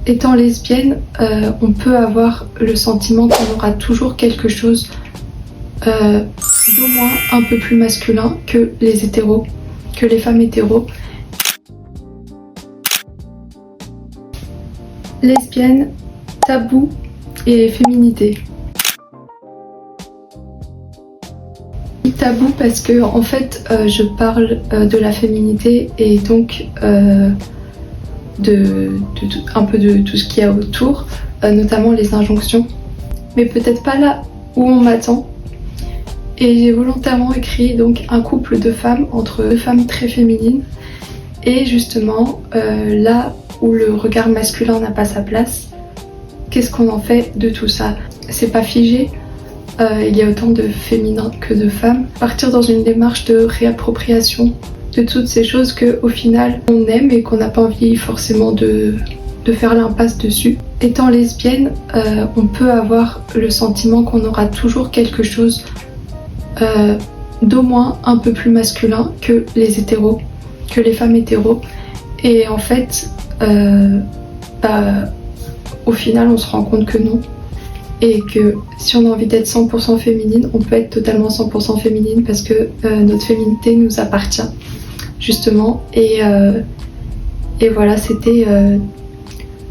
Étant lesbienne, on peut avoir le sentiment qu'on aura toujours quelque chose d'au moins un peu plus masculin que les hétéros, que les femmes hétéros. Lesbienne, tabou et féminité. Tabou parce que en fait je parle de la féminité et donc un peu de tout ce qu'il y a autour, notamment les injonctions, mais peut-être pas là où on m'attend. Et j'ai volontairement écrit donc un couple de femmes, entre deux femmes très féminines, et justement là où le regard masculin n'a pas sa place, qu'est-ce qu'on en fait de tout ça? C'est pas figé, il y a autant de féminins que de femmes. Partir dans une démarche de réappropriation de toutes ces choses qu'au final on aime et qu'on n'a pas envie forcément de faire l'impasse dessus. Étant lesbienne, on peut avoir le sentiment qu'on aura toujours quelque chose d'au moins un peu plus masculin que les hétéros, que les femmes hétéros. Et en fait, au final on se rend compte que non. Et que si on a envie d'être 100% féminine, on peut être totalement 100% féminine parce que notre féminité nous appartient, justement. Et voilà, c'était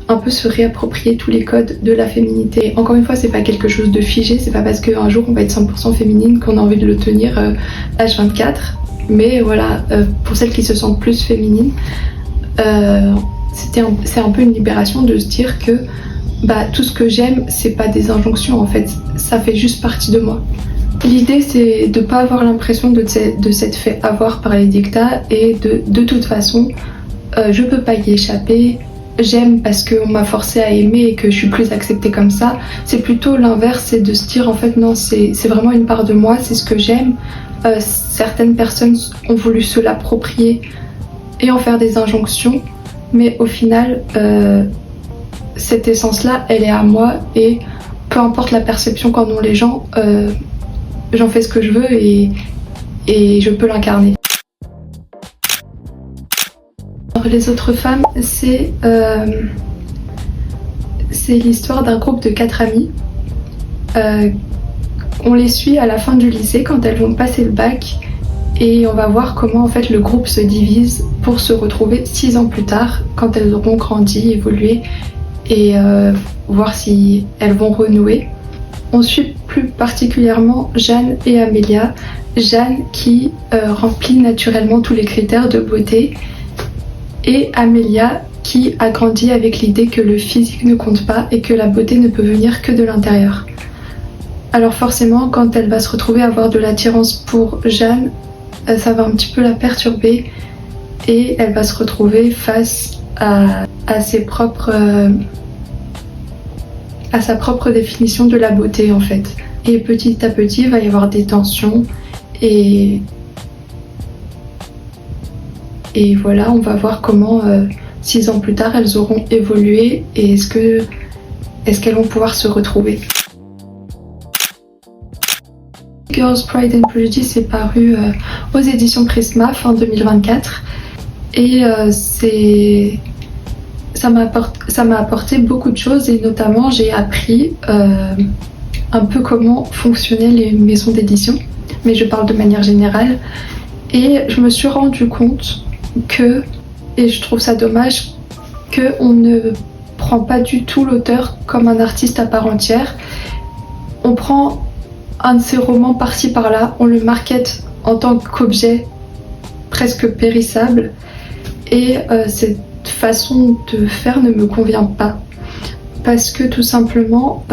un peu se réapproprier tous les codes de la féminité. Encore une fois, c'est pas quelque chose de figé, c'est pas parce qu'un jour on va être 100% féminine qu'on a envie de le tenir H24. Mais voilà, pour celles qui se sentent plus féminines, c'est un peu une libération de se dire que tout ce que j'aime, c'est pas des injonctions en fait, ça fait juste partie de moi. L'idée, c'est de pas avoir l'impression de s'être fait avoir par les dictats et de toute façon, je peux pas y échapper. J'aime parce qu'on m'a forcé à aimer et que je suis plus acceptée comme ça. C'est plutôt l'inverse, c'est de se dire en fait non, c'est vraiment une part de moi, c'est ce que j'aime. Certaines personnes ont voulu se l'approprier et en faire des injonctions, mais au final, cette essence-là, elle est à moi et peu importe la perception qu'en ont les gens, j'en fais ce que je veux et je peux l'incarner. Les autres femmes, c'est l'histoire d'un groupe de 4 amies. On les suit à la fin du lycée quand elles vont passer le bac et on va voir comment en fait le groupe se divise pour se retrouver 6 ans plus tard quand elles auront grandi, évolué et voir si elles vont renouer. On suit plus particulièrement Jeanne et Amélia. Jeanne qui remplit naturellement tous les critères de beauté et Amélia qui a grandi avec l'idée que le physique ne compte pas et que la beauté ne peut venir que de l'intérieur. Alors forcément, quand elle va se retrouver à avoir de l'attirance pour Jeanne, ça va un petit peu la perturber et elle va se retrouver face à sa propre définition de la beauté en fait. Et petit à petit, il va y avoir des tensions et voilà, on va voir comment 6 ans plus tard elles auront évolué et est-ce qu'elles vont pouvoir se retrouver. Girls Pride and Prejudice est paru aux éditions Prisma fin 2024 et ça m'a apporté beaucoup de choses et notamment j'ai appris un peu comment fonctionnaient les maisons d'édition, mais je parle de manière générale et je me suis rendu compte et je trouve ça dommage, qu'on ne prend pas du tout l'auteur comme un artiste à part entière. On prend un de ses romans par-ci par-là, on le market en tant qu'objet presque périssable et cette façon de faire ne me convient pas parce que tout simplement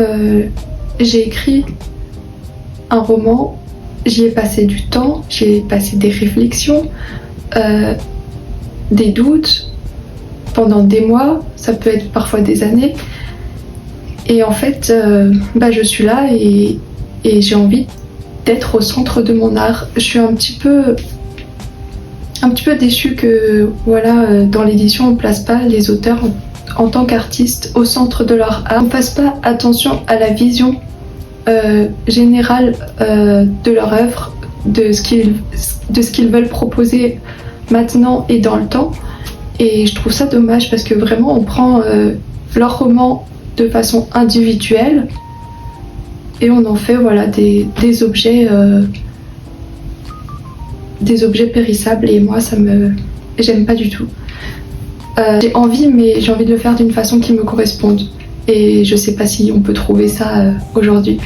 j'ai écrit un roman, j'y ai passé du temps, j'y ai passé des réflexions, des doutes pendant des mois, ça peut être parfois des années et en fait je suis là et j'ai envie d'être au centre de mon art. Je suis un petit peu déçue que voilà, dans l'édition on ne place pas les auteurs en tant qu'artistes au centre de leur art. On ne fasse pas attention à la vision générale de leur œuvre, de ce qu'ils veulent proposer maintenant et dans le temps. Et je trouve ça dommage parce que vraiment on prend leurs romans de façon individuelle et on en fait voilà, des objets périssables et moi j'aime pas du tout. J'ai envie mais j'ai envie de le faire d'une façon qui me corresponde et je sais pas si on peut trouver ça aujourd'hui.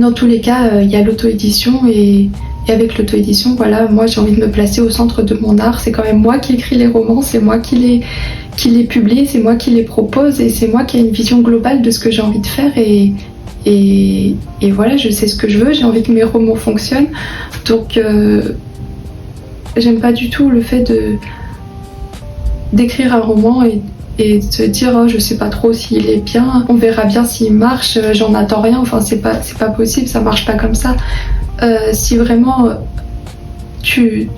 Dans tous les cas, il y a l'auto-édition et avec l'auto-édition, voilà, moi j'ai envie de me placer au centre de mon art. C'est quand même moi qui écris les romans, c'est moi qui les publie, c'est moi qui les propose et c'est moi qui ai une vision globale de ce que j'ai envie de faire et voilà, je sais ce que je veux, j'ai envie que mes romans fonctionnent. Donc j'aime pas du tout le fait d'écrire un roman et de se dire oh, je sais pas trop s'il est bien, on verra bien s'il marche, j'en attends rien, enfin c'est pas possible, ça marche pas comme ça. Si vraiment tu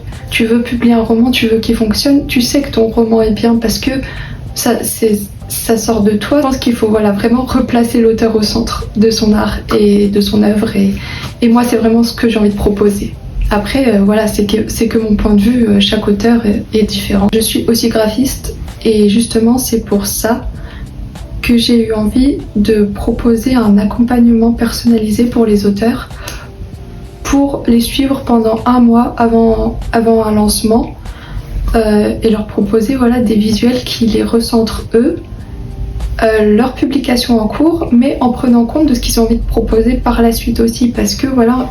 veux publier un roman, tu veux qu'il fonctionne, tu sais que ton roman est bien parce que ça sort de toi. Je pense qu'il faut voilà, vraiment replacer l'auteur au centre de son art et de son œuvre et moi c'est vraiment ce que j'ai envie de proposer. Après voilà, c'est que mon point de vue, chaque auteur est différent. Je suis aussi graphiste et justement c'est pour ça que j'ai eu envie de proposer un accompagnement personnalisé pour les auteurs pour les suivre pendant un mois avant un lancement et leur proposer voilà, des visuels qui les recentrent eux, leur publication en cours, mais en prenant compte de ce qu'ils ont envie de proposer par la suite aussi parce que voilà,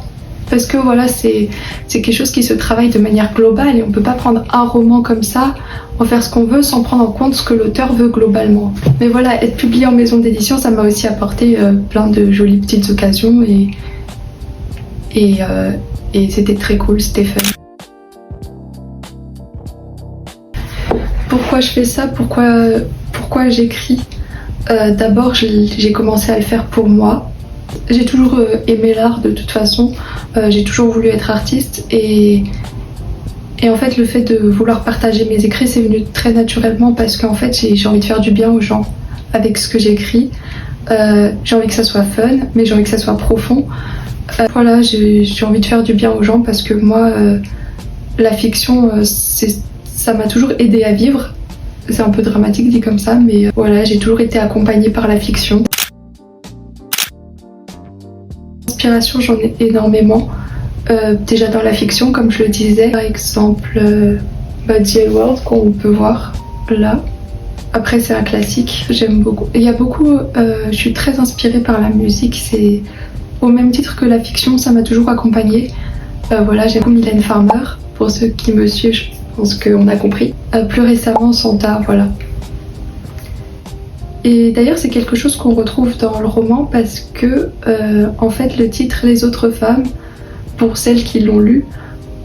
c'est quelque chose qui se travaille de manière globale et on peut pas prendre un roman comme ça, en faire ce qu'on veut sans prendre en compte ce que l'auteur veut globalement. Mais voilà, être publié en maison d'édition, ça m'a aussi apporté plein de jolies petites occasions et c'était très cool, c'était fun. Pourquoi je fais ça? Pourquoi j'écris? D'abord, j'ai commencé à le faire pour moi. J'ai toujours aimé l'art de toute façon, j'ai toujours voulu être artiste et en fait le fait de vouloir partager mes écrits c'est venu très naturellement parce qu'en fait j'ai envie de faire du bien aux gens avec ce que j'écris. J'ai envie que ça soit fun mais j'ai envie que ça soit profond. Voilà, j'ai envie de faire du bien aux gens parce que moi la fiction ça m'a toujours aidé à vivre. C'est un peu dramatique dit comme ça mais voilà, j'ai toujours été accompagnée par la fiction. Inspiration, j'en ai énormément. Déjà dans la fiction, comme je le disais, par exemple The L World qu'on peut voir là. Après c'est un classique, j'aime beaucoup. Il y a beaucoup, je suis très inspirée par la musique, c'est au même titre que la fiction, ça m'a toujours accompagnée. Voilà, j'aime beaucoup Mylène Farmer, pour ceux qui me suivent, je pense qu'on a compris. Plus récemment Santa, voilà. Et d'ailleurs c'est quelque chose qu'on retrouve dans le roman parce que en fait le titre Les autres femmes, pour celles qui l'ont lu,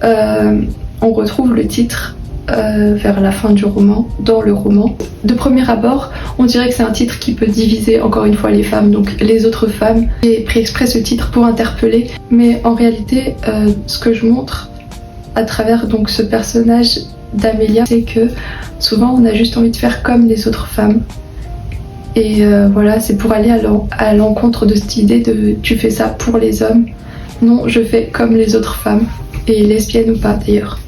on retrouve le titre vers la fin du roman, dans le roman. De premier abord, on dirait que c'est un titre qui peut diviser encore une fois les femmes, donc les autres femmes. J'ai pris exprès ce titre pour interpeller, mais en réalité ce que je montre à travers donc ce personnage d'Amélia, c'est que souvent on a juste envie de faire comme les autres femmes. Et voilà, c'est pour aller à l'encontre de cette idée de tu fais ça pour les hommes. Non, je fais comme les autres femmes, et lesbiennes ou pas d'ailleurs.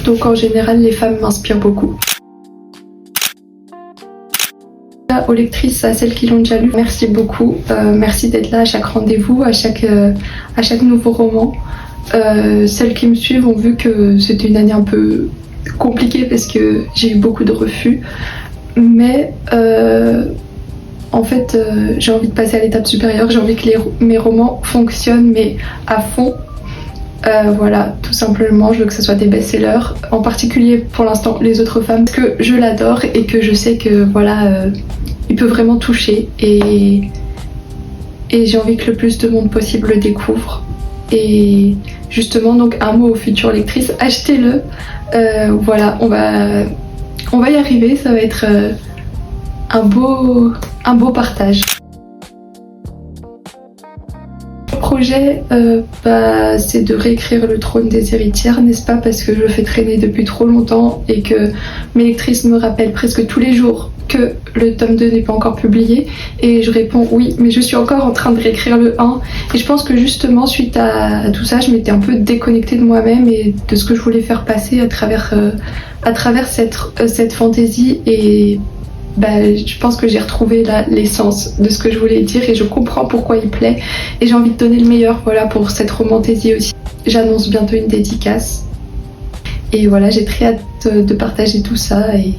Donc en général, les femmes m'inspirent beaucoup. Aux lectrices, à celles qui l'ont déjà lu, merci beaucoup. Merci d'être là à chaque rendez-vous, à chaque nouveau roman. Celles qui me suivent ont vu que c'était une année un peu compliquée parce que j'ai eu beaucoup de refus. Mais en fait j'ai envie de passer à l'étape supérieure, j'ai envie que mes romans fonctionnent mais à fond. Voilà, tout simplement, je veux que ce soit des best-sellers, en particulier pour l'instant Les autres femmes, parce que je l'adore et que je sais que voilà, il peut vraiment toucher et j'ai envie que le plus de monde possible le découvre. Et justement, donc un mot aux futures lectrices, achetez-le. Voilà, on va y arriver, ça va être un beau partage. Le projet, c'est de réécrire Le Trône des héritières, n'est-ce pas? Parce que je le fais traîner depuis trop longtemps et que mes lectrices me rappellent presque tous les jours que le tome 2 n'est pas encore publié. Et je réponds oui, mais je suis encore en train de réécrire le 1. Et je pense que justement, suite à tout ça, je m'étais un peu déconnectée de moi-même et de ce que je voulais faire passer à travers cette fantaisie et je pense que j'ai retrouvé l'essence de ce que je voulais dire et je comprends pourquoi il plaît et j'ai envie de donner le meilleur, voilà, pour cette romantaisie aussi. J'annonce bientôt une dédicace et voilà, j'ai très hâte de partager tout ça et